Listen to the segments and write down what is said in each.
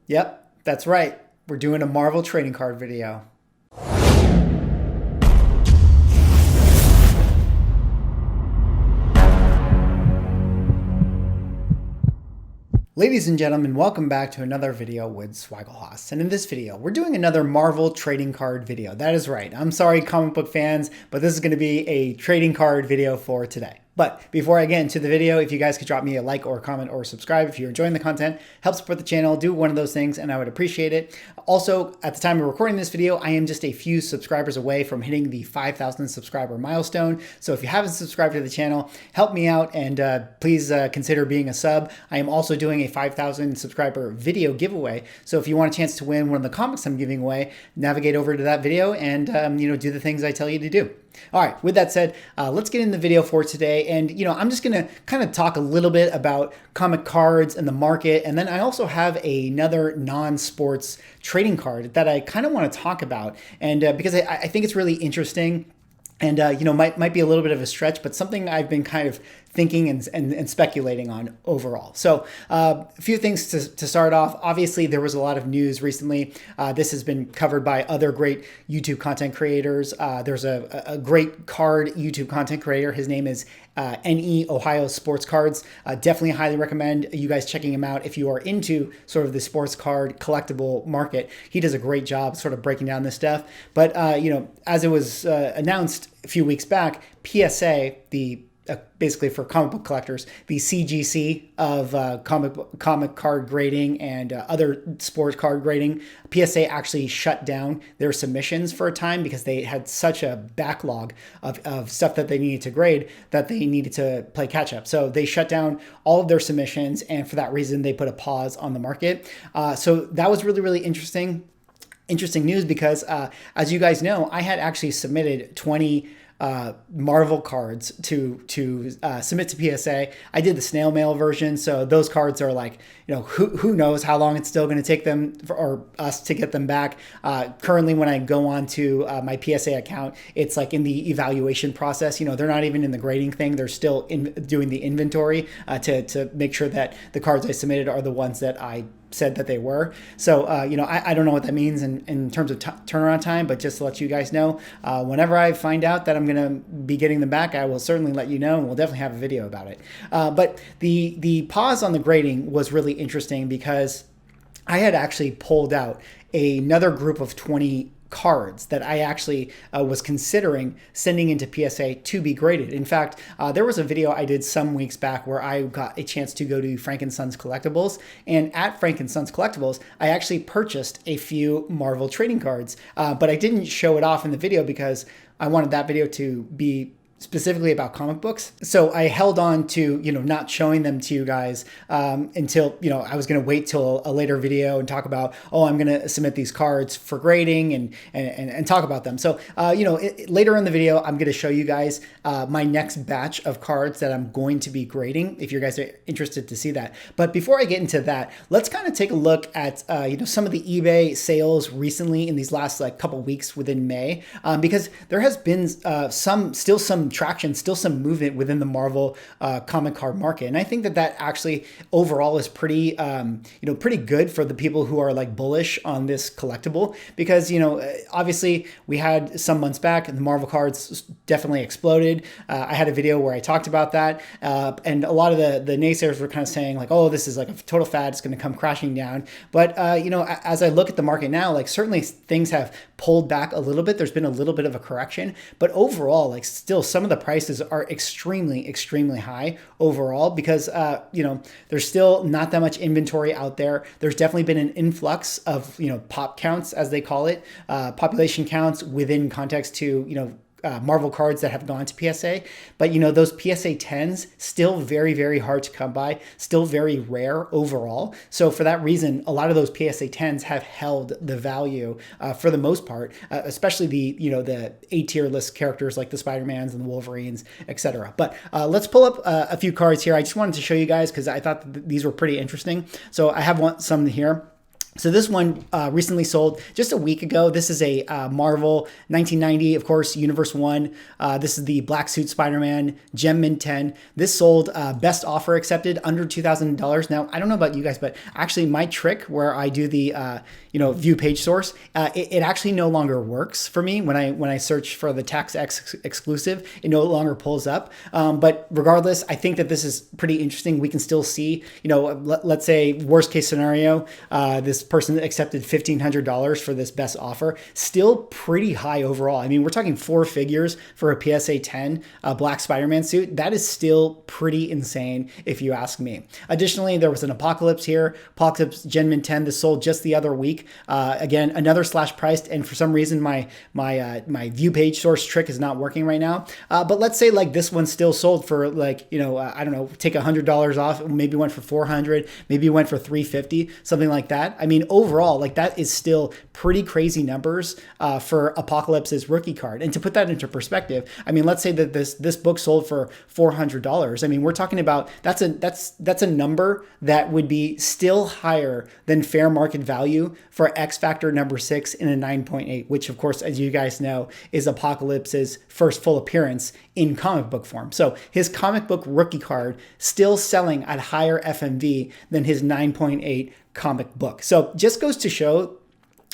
Yep, that's right. We're doing a Marvel trading card video. Ladies and gentlemen, welcome back to another video with Swagglehos. And in this video, we're doing another Marvel trading card video. That is right. I'm sorry, comic book fans, but this is going to be a trading card video for today. But before I get into the video, if you guys could drop me a like or comment or subscribe if you're enjoying the content, help support the channel, do one of those things, and I would appreciate it. Also, at the time of recording this video, I am just a few subscribers away from hitting the 5,000 subscriber milestone. So if you haven't subscribed to the channel, help me out and please consider being a sub. I am also doing a 5,000 subscriber video giveaway. So if you want a chance to win one of the comics I'm giving away, navigate over to that video and do the things I tell you to do. All right, with that said, let's get in the video for today. And, I'm just going to kind of talk a little bit about comic cards and the market. And then I also have another non-sports trading card that I kind of want to talk about. And because I think it's really interesting and, might be a little bit of a stretch, but something I've been kind of thinking and speculating on overall. So a few things to start off. Obviously, there was a lot of news recently. This has been covered by other great YouTube content creators. There's a great card YouTube content creator. His name is NE Ohio Sports Cards. Definitely highly recommend you guys checking him out if you are into sort of the sports card collectible market. He does a great job sort of breaking down this stuff. But, as it was announced a few weeks back, PSA, basically for comic book collectors, the CGC of comic card grading and other sports card grading, PSA actually shut down their submissions for a time because they had such a backlog of stuff that they needed to grade that they needed to play catch up. So they shut down all of their submissions, and for that reason, they put a pause on the market. So that was really, really interesting news because as you guys know, I had actually submitted 20 Marvel cards to submit to PSA. I did the snail mail version, so those cards are like, who knows how long it's still going to take them or us to get them back. Currently, when I go on to my PSA account, it's like in the evaluation process. They're not even in the grading thing. They're still doing the inventory to make sure that the cards I submitted are the ones that I said that they were. So, I don't know what that means in terms of turnaround time, but just to let you guys know, whenever I find out that I'm going to be getting them back, I will certainly let you know, and we'll definitely have a video about it. But the pause on the grading was really interesting because I had actually pulled out another group of 20 cards that I actually was considering sending into PSA to be graded. In fact, there was a video I did some weeks back where I got a chance to go to Frank & Sons Collectibles, and at Frank & Sons Collectibles, I actually purchased a few Marvel trading cards, but I didn't show it off in the video because I wanted that video to be specifically about comic books. So I held on to, not showing them to you guys until, I was going to wait till a later video and talk about, I'm going to submit these cards for grading and talk about them. So, later in the video, I'm going to show you guys my next batch of cards that I'm going to be grading if you guys are interested to see that. But before I get into that, let's kind of take a look at, some of the eBay sales recently in these last couple weeks within May, because there has been still some traction, still some movement within the Marvel comic card market. And I think that actually overall is pretty, pretty good for the people who are bullish on this collectible because, obviously we had some months back and the Marvel cards definitely exploded. I had a video where I talked about that. And a lot of the naysayers were kind of saying this is a total fad. It's going to come crashing down. But, as I look at the market now, certainly things have pulled back a little bit. There's been a little bit of a correction, but overall, still some of the prices are extremely, extremely high overall because, there's still not that much inventory out there. There's definitely been an influx of, pop counts, as they call it, population counts within context to, Marvel cards that have gone to PSA. But, those PSA 10s still very, very hard to come by, still very rare overall. So for that reason, a lot of those PSA 10s have held the value for the most part, especially the A-tier list characters like the Spider-Mans and the Wolverines, etc. But let's pull up a few cards here. I just wanted to show you guys because I thought these were pretty interesting. So I have some here. So this one recently sold just a week ago. This is a Marvel 1990, of course, Universe 1. This is the Black Suit Spider-Man Gem Mint 10. This sold best offer accepted under $2,000. Now, I don't know about you guys, but actually my trick where I do the view page source, it actually no longer works for me when I search for the tax exclusive. It no longer pulls up. But regardless, I think that this is pretty interesting. We can still see, let's say worst case scenario, this person accepted $1,500 for this best offer. Still pretty high overall. I mean, we're talking 4 figures for a PSA 10 Black Spider-Man suit. That is still pretty insane if you ask me. Additionally, there was an Apocalypse here. Apocalypse Gen Mint 10. This sold just the other week. Again, another slash priced, and for some reason my view page source trick is not working right now. But let's say like this one still sold for like, I don't know, take $100 off, maybe went for 400, maybe went for 350, something like that. I mean, overall, like that is still pretty crazy numbers for Apocalypse's rookie card. And to put that into perspective, I mean, let's say that this book sold for $400. I mean, we're talking about that's a number that would be still higher than fair market value for X Factor number 6 in a 9.8, which of course, as you guys know, is Apocalypse's first full appearance in comic book form. So his comic book rookie card still selling at higher FMV than his 9.8 comic book. So just goes to show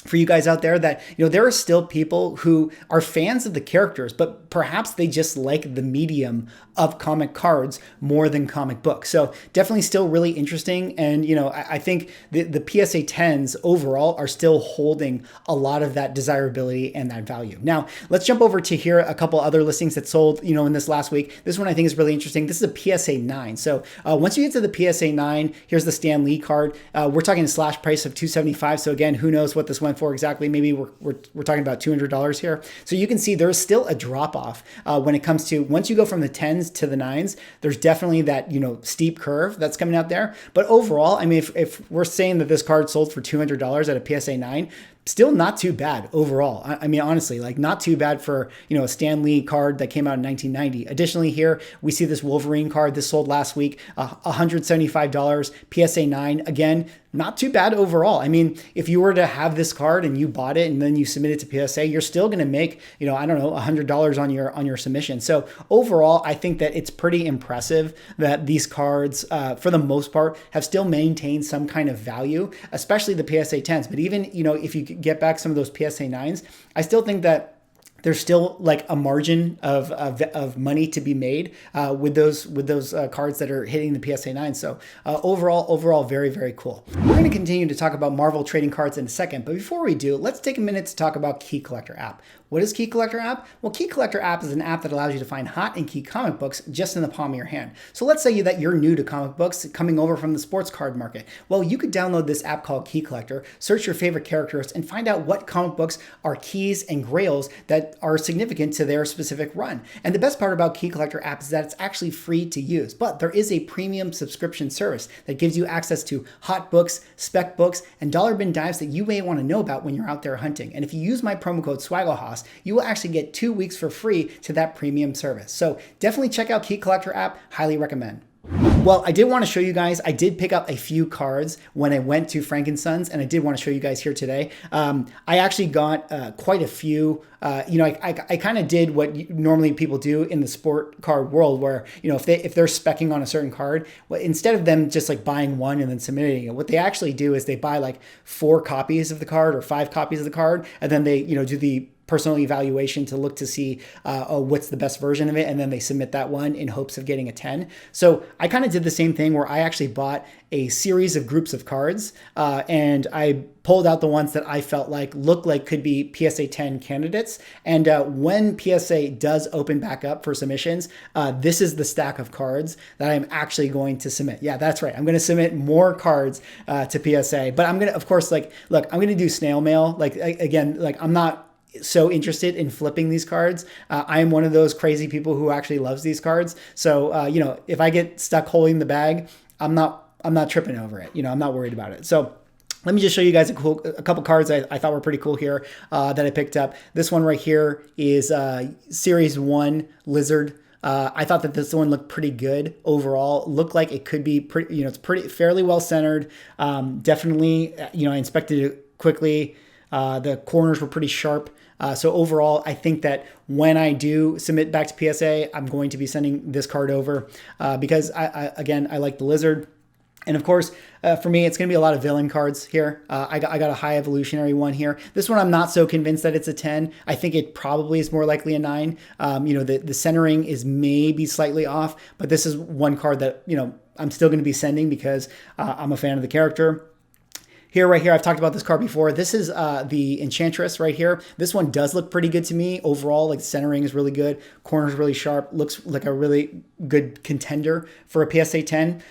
for you guys out there that, there are still people who are fans of the characters, but perhaps they just like the medium of comic cards more than comic books. So definitely still really interesting. And, I think the PSA 10s overall are still holding a lot of that desirability and that value. Now, let's jump over to here a couple other listings that sold, in this last week. This one I think is really interesting. This is a PSA 9. So once you get to the PSA 9, here's the Stan Lee card. We're talking a slash price of $275. So again, who knows what this went for exactly? Maybe we're talking about $200 here. So you can see there's still a drop off when it comes to once you go from the 10s to the 9s. There's definitely that steep curve that's coming out there. But overall, I mean, if we're saying that this card sold for $200 at a PSA 9. Still not too bad overall. I mean, honestly, like not too bad for, a Stan Lee card that came out in 1990. Additionally, here we see this Wolverine card. This sold last week, $175, PSA 9. Again, not too bad overall. I mean, if you were to have this card and you bought it and then you submit it to PSA, you're still going to make, I don't know, $100 on your submission. So overall, I think that it's pretty impressive that these cards, for the most part, have still maintained some kind of value, especially the PSA 10s. But even, if you get back some of those PSA 9s, I still think that there's still like a margin of money to be made with those cards that are hitting the PSA 9. So overall, very, very cool. We're going to continue to talk about Marvel trading cards in a second, but before we do, let's take a minute to talk about Key Collector app. What is Key Collector app? Well, Key Collector app is an app that allows you to find hot and key comic books just in the palm of your hand. So let's say that you're new to comic books, coming over from the sports card market. Well, you could download this app called Key Collector, search your favorite characters, and find out what comic books are keys and grails that are significant to their specific run. And the best part about Key Collector app is that it's actually free to use, but there is a premium subscription service that gives you access to hot books, spec books, and dollar bin dives that you may want to know about when you're out there hunting. And if you use my promo code SWAGGLEHOSS, you will actually get 2 weeks for free to that premium service. So definitely check out Key Collector app. Highly recommend. Well, I did want to show you guys, I did pick up a few cards when I went to Frank & Sons, and I did want to show you guys here today. I actually got quite a few. I kind of did what normally people do in the sport card world where, if they're speccing on a certain card, well, instead of them just like buying one and then submitting it, what they actually do is they buy like 4 copies of the card or 5 copies of the card, and then they, do the personal evaluation to look to see what's the best version of it, and then they submit that one in hopes of getting a 10. So I kind of did the same thing where I actually bought a series of groups of cards and I pulled out the ones that I felt like looked like could be PSA 10 candidates. And when PSA does open back up for submissions, this is the stack of cards that I'm actually going to submit. Yeah, that's right. I'm going to submit more cards to PSA, but I'm going to, of course, like, look, I'm going to do snail mail. Like, again, like I'm not so interested in flipping these cards. I am one of those crazy people who actually loves these cards. So, if I get stuck holding the bag, I'm not tripping over it. I'm not worried about it. So let me just show you guys a couple cards I thought were pretty cool here that I picked up. This one right here is Series 1 Lizard I thought that this one looked pretty good overall. Looked like it could be pretty, it's pretty fairly well centered. Definitely, I inspected it quickly. The corners were pretty sharp. So overall, I think that when I do submit back to PSA, I'm going to be sending this card over because again, I like the lizard. And of course, for me, it's going to be a lot of villain cards here. I got a high evolutionary one here. This one, I'm not so convinced that it's a 10. I think it probably is more likely a 9. The centering is maybe slightly off, but this is one card that, I'm still going to be sending because I'm a fan of the character. Right here, I've talked about this card before. This is the Enchantress right here. This one does look pretty good to me overall. Like, centering is really good. Corners really sharp. Looks like a really good contender for a PSA 10.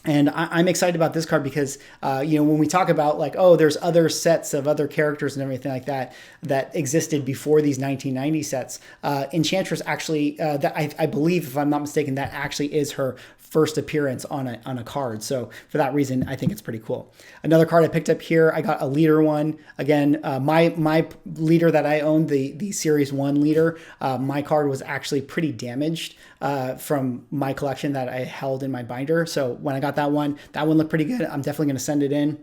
And I'm excited about this card because, when we talk about like, oh, there's other sets of other characters and everything like that that existed before these 1990 sets, Enchantress actually, that I believe, if I'm not mistaken, that actually is her first appearance on a card. So for that reason, I think it's pretty cool. Another card I picked up here, I got a leader one. Again, my leader that I owned, the Series 1 leader, my card was actually pretty damaged from my collection that I held in my binder. So when I got that one looked pretty good. I'm definitely going to send it in.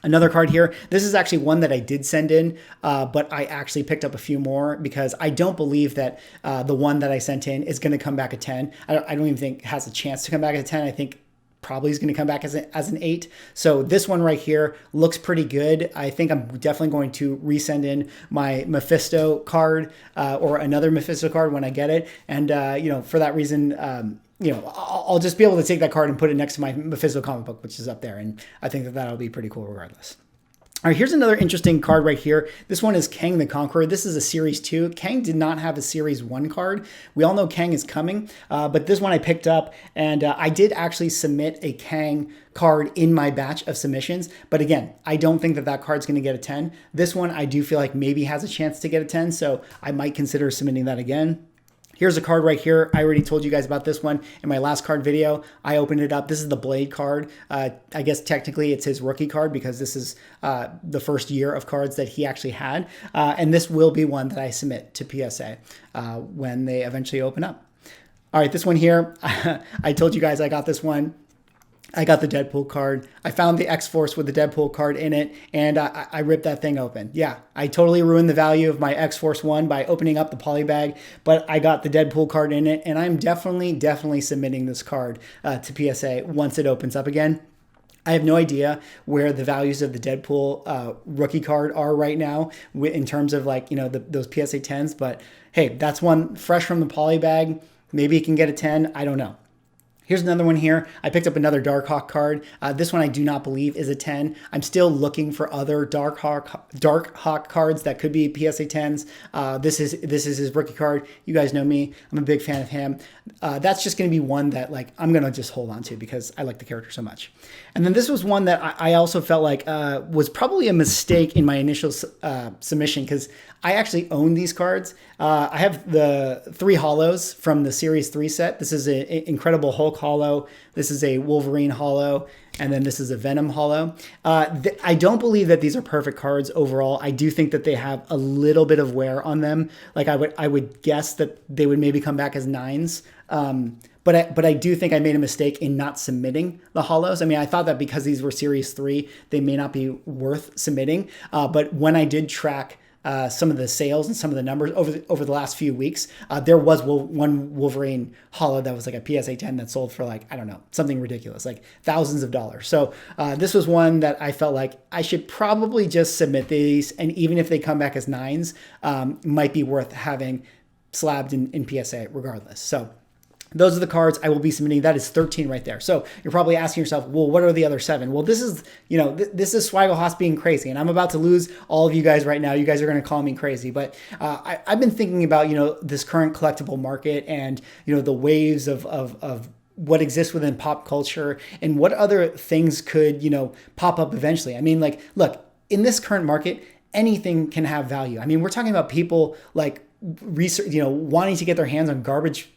Another card here. This is actually one that I did send in, but I actually picked up a few more because I don't believe that the one that I sent in is going to come back a 10. I don't even think it has a chance to come back a 10. I think probably is going to come back as an 8. So this one right here looks pretty good. I think I'm definitely going to resend in my Mephisto card or another Mephisto card when I get it. And, for that reason, I'll just be able to take that card and put it next to my Mephisto comic book, which is up there. And I think that that'll be pretty cool regardless. All right, here's another interesting card right here. This one is Kang the Conqueror. This is a Series 2. Kang did not have a Series 1 card. We all know Kang is coming, but this one I picked up, and I did actually submit a Kang card in my batch of submissions. But again, I don't think that card's going to get a 10. This one I do feel like maybe has a chance to get a 10, so I might consider submitting that again. Here's a card right here. I already told you guys about this one in my last card video. I opened it up. This is the Blade card. I guess technically it's his rookie card because this is the first year of cards that he actually had. And this will be one that I submit to PSA when they eventually open up. All right, this one here. I told you guys I got this one. I got the Deadpool card. I found the X-Force with the Deadpool card in it, and I ripped that thing open. Yeah, I totally ruined the value of my X-Force 1 by opening up the poly bag, but I got the Deadpool card in it, and I'm definitely submitting this card to PSA once it opens up again. I have no idea where the values of the Deadpool rookie card are right now in terms of those PSA 10s, but hey, that's one fresh from the poly bag. Maybe it can get a 10. I don't know. Here's another one here. I picked up another Darkhawk card. This one I do not believe is a 10. I'm still looking for other Darkhawk cards that could be PSA 10s. This is his rookie card. You guys know me. I'm a big fan of him. That's just going to be one that I'm going to just hold on to because I like the character so much. And then this was one that I also felt like was probably a mistake in my initial submission because I actually own these cards. I have the 3 holos from the Series 3 set. This is an Incredible Hulk holo. This is a Wolverine holo. And then this is a Venom holo. I don't believe that these are perfect cards overall. I do think that they have a little bit of wear on them. I would guess that they would maybe come back as 9s. But I do think I made a mistake in not submitting the holos. I mean, I thought that because these were Series 3, they may not be worth submitting. But when I did track some of the sales and some of the numbers over the last few weeks, there was one Wolverine holo that was like a PSA 10 that sold for I don't know, something ridiculous, like thousands of dollars. So this was one that I felt like I should probably just submit these, and even if they come back as 9s, might be worth having slabbed in PSA regardless. So those are the cards I will be submitting. That is 13 right there. So you're probably asking yourself, well, what are the other 7? Well, this is, this is Swaggle being crazy, and I'm about to lose all of you guys right now. You guys are going to call me crazy, but I've been thinking about, this current collectible market and, the waves of what exists within pop culture and what other things could, pop up eventually. I mean, look, in this current market, anything can have value. I mean, we're talking about people research, wanting to get their hands on Garbage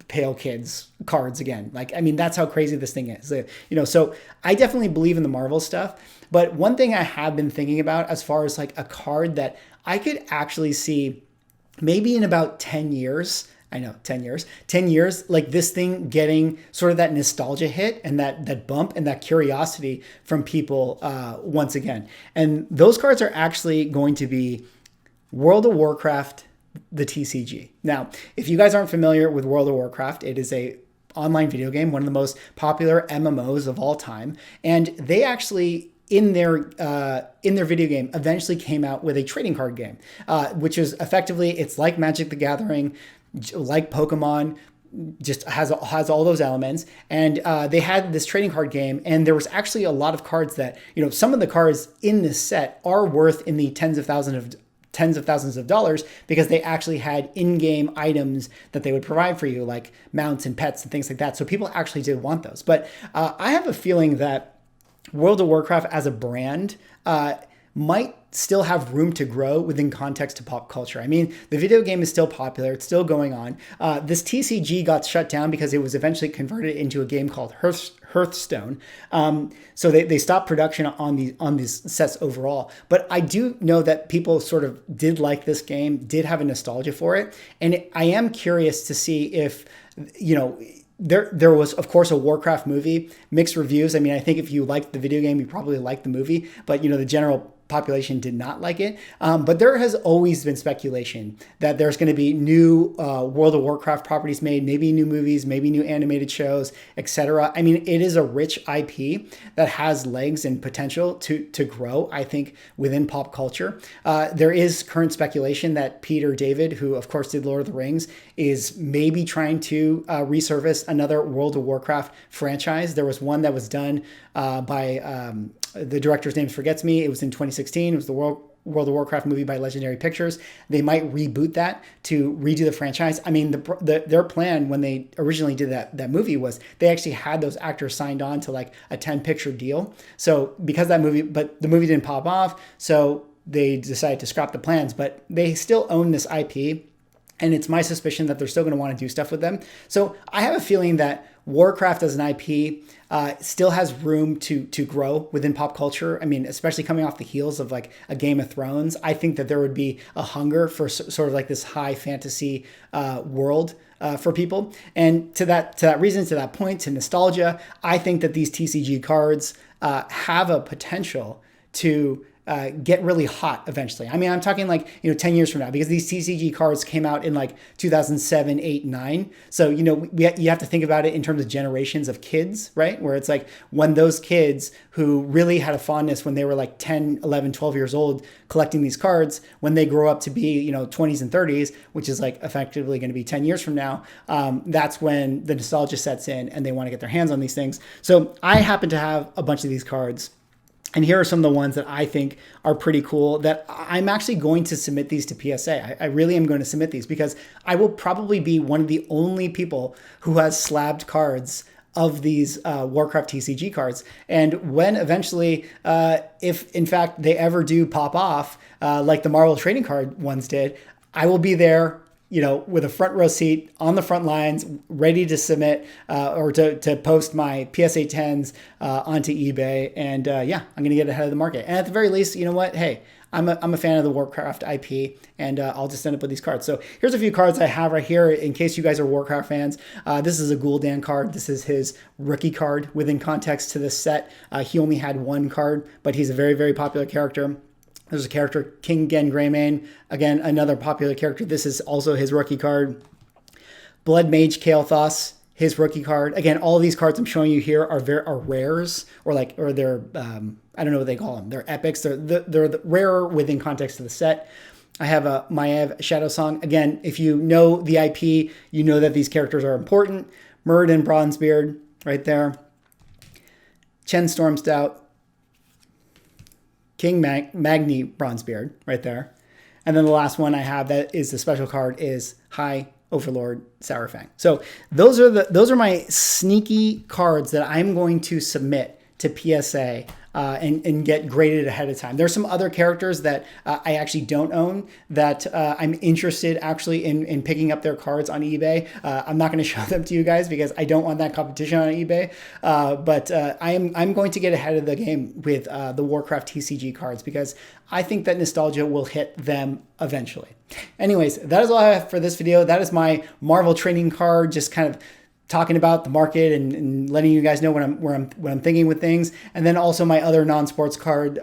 Pail Kids cards again. That's how crazy this thing is. So I definitely believe in the Marvel stuff. But one thing I have been thinking about as far as a card that I could actually see maybe in about 10 years I know, 10 years. 10 years, like this thing getting sort of that nostalgia hit and that bump and that curiosity from people once again. And those cards are actually going to be World of Warcraft, the TCG. Now, if you guys aren't familiar with World of Warcraft, it is a online video game, one of the most popular MMOs of all time. And they actually in their video game eventually came out with a trading card game, which is effectively, it's like Magic the Gathering, like Pokemon, just has all those elements. And they had this trading card game, and there was actually a lot of cards that, you know, some of the cards in this set are worth in the tens of thousands of dollars because they actually had in-game items that they would provide for you, like mounts and pets and things like that. So people actually did want those. But I have a feeling that World of Warcraft as a brand might still have room to grow within context to pop culture. I mean, the video game is still popular. It's still going on. This TCG got shut down because it was eventually converted into a game called Hearthstone. So they stopped production on these sets overall. But I do know that people sort of did like this game, did have a nostalgia for it. And I am curious to see if, you know, there was, of course, a Warcraft movie, mixed reviews. I mean, I think if you liked the video game, you probably liked the movie, but, you know, the general population did not like it. But there has always been speculation that there's going to be new World of Warcraft properties made, maybe new movies, maybe new animated shows, etc. I mean, it is a rich IP that has legs and potential to grow, I think, within pop culture. There is current speculation that Peter David, who of course did Lord of the Rings, is maybe trying to resurface another World of Warcraft franchise. There was one that was done by the director's name forgets me. It was in 2016. It was the World of Warcraft movie by Legendary Pictures. They might reboot that to redo the franchise. I mean, their plan when they originally did that movie was they actually had those actors signed on to like a 10-picture deal. So because the movie didn't pop off, so they decided to scrap the plans, but they still own this IP. And it's my suspicion that they're still going to want to do stuff with them. So I have a feeling that Warcraft as an IP still has room to grow within pop culture. I mean, especially coming off the heels of like a Game of Thrones, I think that there would be a hunger for sort of like this high fantasy world for people. And to that reason, to that point, to nostalgia, I think that these TCG cards have a potential to get really hot eventually. I mean, I'm talking like, 10 years from now, because these TCG cards came out in like 2007, 8, 9. So, you have to think about it in terms of generations of kids, right? Where it's like when those kids who really had a fondness when they were like 10, 11, 12 years old collecting these cards, when they grow up to be, 20s and 30s, which is like effectively going to be 10 years from now, that's when the nostalgia sets in and they want to get their hands on these things. So I happen to have a bunch of these cards. And here are some of the ones that I think are pretty cool that I'm actually going to submit these to PSA. I really am going to submit these because I will probably be one of the only people who has slabbed cards of these Warcraft TCG cards. And when eventually, if in fact they ever do pop off, like the Marvel trading card ones did, I will be there, with a front row seat on the front lines, ready to submit or to post my PSA 10s onto eBay. And yeah, I'm going to get ahead of the market. And at the very least, you know what? Hey, I'm a fan of the Warcraft IP, and I'll just end up with these cards. So here's a few cards I have right here in case you guys are Warcraft fans. This is a Gul'dan card. This is his rookie card within context to this set. He only had one card, but he's a very, very popular character. There's a character, King Gen Greymane. Again, another popular character. This is also his rookie card. Blood Mage Kael'thas, his rookie card. Again, all of these cards I'm showing you here are rares, or they're I don't know what they call them. They're epics. They're the rarer within context of the set. I have a Maiev Shadowsong. Again, if you know the IP, you know that these characters are important. Muradin Bronzebeard, right there. Chen Stormstout. King Magni Bronzebeard, right there. And then the last one I have that is the special card is High Overlord Saurfang. So those are my sneaky cards that I'm going to submit to PSA and get graded ahead of time. There's some other characters that I actually don't own that I'm interested actually in picking up their cards on eBay. I'm not going to show them to you guys because I don't want that competition on eBay. But I'm going to get ahead of the game with the Warcraft TCG cards because I think that nostalgia will hit them eventually. Anyways, that is all I have for this video. That is my Marvel trading card, just kind of talking about the market and letting you guys know what I'm thinking with things, and then also my other non-sports card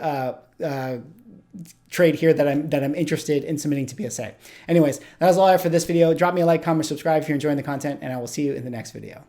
trade here that I'm interested in submitting to PSA. Anyways, that's all I have for this video. Drop me a like, comment, subscribe if you're enjoying the content, and I will see you in the next video.